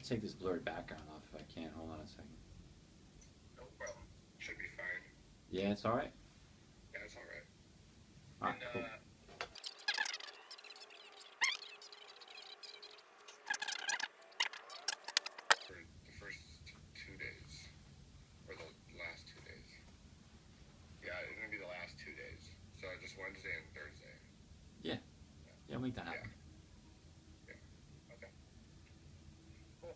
take this blurry background off if I can. Hold on a second. No problem. Should be fine. Yeah, it's all right. Yeah, it's all right. All right, And cool. for the first 2 days, or the last 2 days. Yeah, it's gonna be the last 2 days. So just Wednesday and Thursday. Yeah, we'll make that happen. Yeah. Okay. Cool.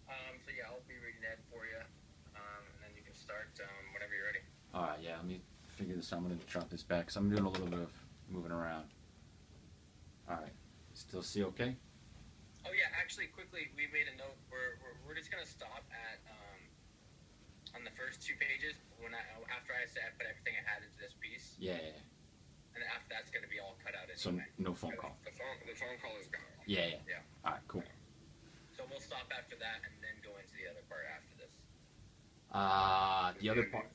So yeah, I'll be reading that for you, and then you can start whenever you're ready. All right, yeah. Let me figure this out. I'm gonna drop this back because I'm doing a little bit of moving around. All right. Still see okay? Oh yeah, actually, quickly, we made a note. We're just gonna stop at on the first 2 pages after I said I put everything I had into this piece. Yeah. And then after that's gonna be all cut out So anyway. no phone call. The phone call is gone. Yeah. Yeah. All right, cool. So we'll stop after that and then go into the other part after this. The other part.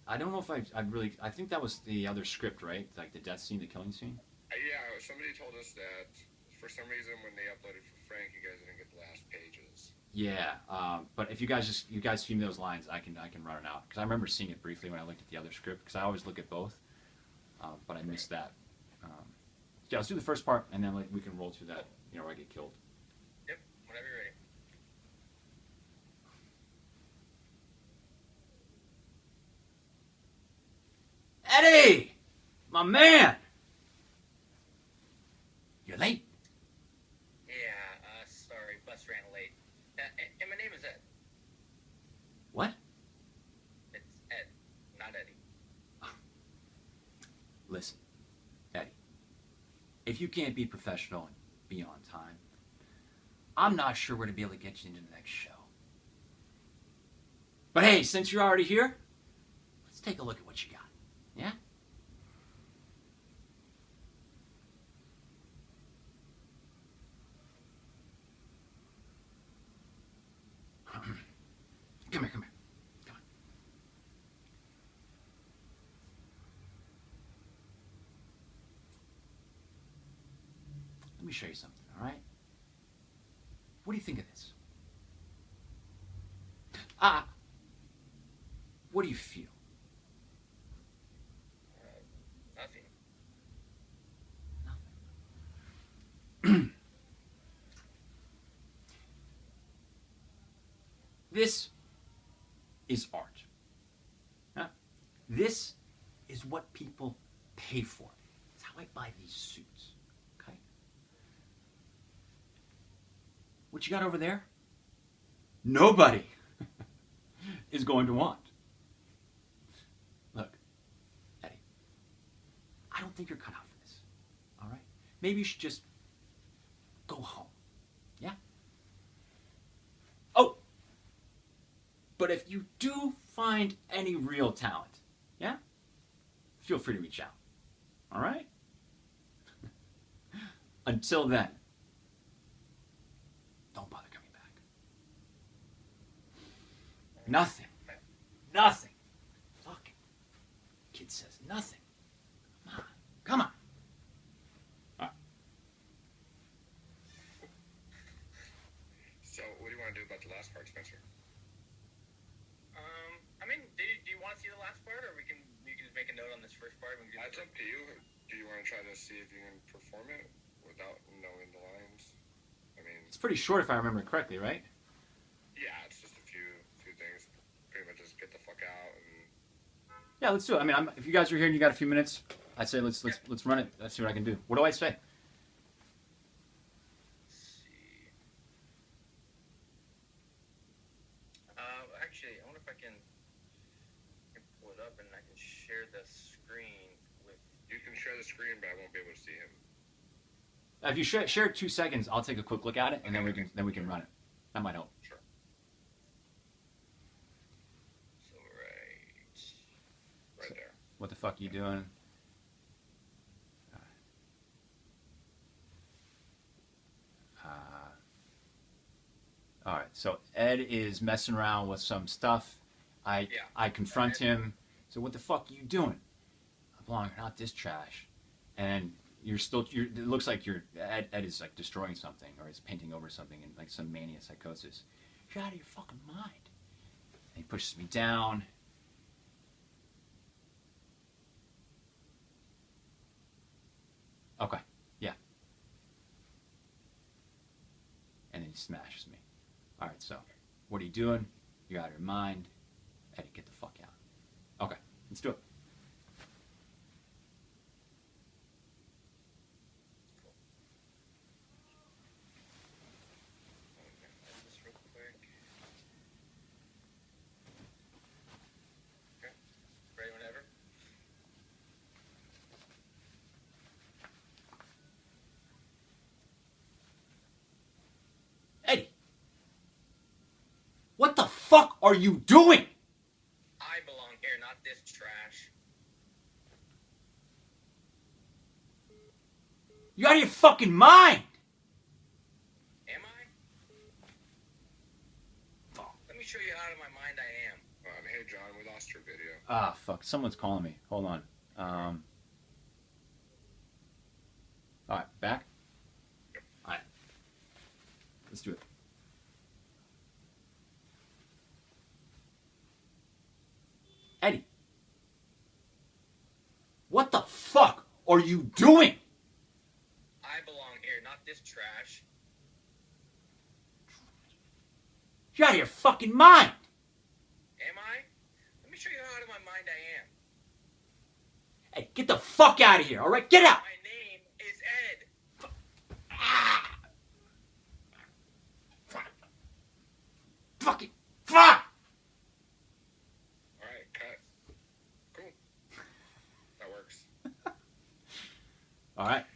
I don't know if I think that was the other script, right? Like the death scene, the killing scene. Yeah, somebody told us that for some reason when they uploaded for Frank, you guys didn't get the last pages. Yeah, but if you guys feed me those lines, I can run it out because I remember seeing it briefly when I looked at the other script because I always look at both, but I missed that. Yeah, let's do the first part and then we can roll through that. You know, where I get killed. Yep. Whenever you're ready. Eddie, my man, you're late. Yeah. Sorry, bus ran late. And my name is Ed. What? It's Ed, not Eddie. Listen, Eddie, if you can't be professional and be on time, I'm not sure we're going to be able to get you into the next show. But hey, since you're already here, let's take a look at what you got. Yeah? Come here. Come on. Let me show you something, all right? What do you think of this? What do you feel? Nothing. Nothing. This is art. Huh? This is what people pay for. It's how I buy these suits. Okay? What you got over there? Nobody is going to want. Look, Eddie, I don't think you're cut out for this. All right? Maybe you should just go home. Yeah? Oh! But if you do find any real talent, yeah? Feel free to reach out. All right? Until then, don't bother coming back. Nothing. Fucking kid says nothing. Come on. All right. So, what do you want to do about the last part, Spencer? I mean, do you want to see the last part, or you can just make a note on this first part? It's up to you. Do you want to try to see if you can perform it without knowing the lines? I mean, It's pretty short if I remember correctly, right? yeah, it's just a few things. Pretty much just get the fuck out and. Yeah, let's do it. I mean, if you guys are here and you got a few minutes, I'd say let's run it. Let's see what I can do. What do I say? Let's see. Actually, I wonder if I can pull it up and I can share the screen with. You can share the screen, but I won't be able to see him. If you share 2 seconds, I'll take a quick look at it, and then we can run it. That might help. Sure. So Right there. What the fuck are you doing? All right. So Ed is messing around with some stuff. I confront him. So what the fuck are you doing? I belong, not this trash. And you're still. It looks like Ed is like destroying something, or is painting over something in like some mania psychosis. You're out of your fucking mind. And he pushes me down. Okay, yeah. And then he smashes me. All right, so what are you doing? You're out of your mind. Eddie, get the fuck out. Okay, let's do it. Just real quick. Okay. Ready whenever. Eddie, what the fuck are you doing? I belong here, not this trash. You're out of your fucking mind. Am I? Let me show you how out of my mind I am. Hey John, we lost your video. Ah, fuck. Someone's calling me. Hold on. All right, back. All right. Let's do it. Eddie, what the fuck are you doing? I belong here, not this trash. You're out of your fucking mind. Am I? Let me show you how out of my mind I am. Hey, get the fuck out of here, all right? Get out. My name is Ed. Ah. Fucking fuck. All right, cut. Cool. That works. All right.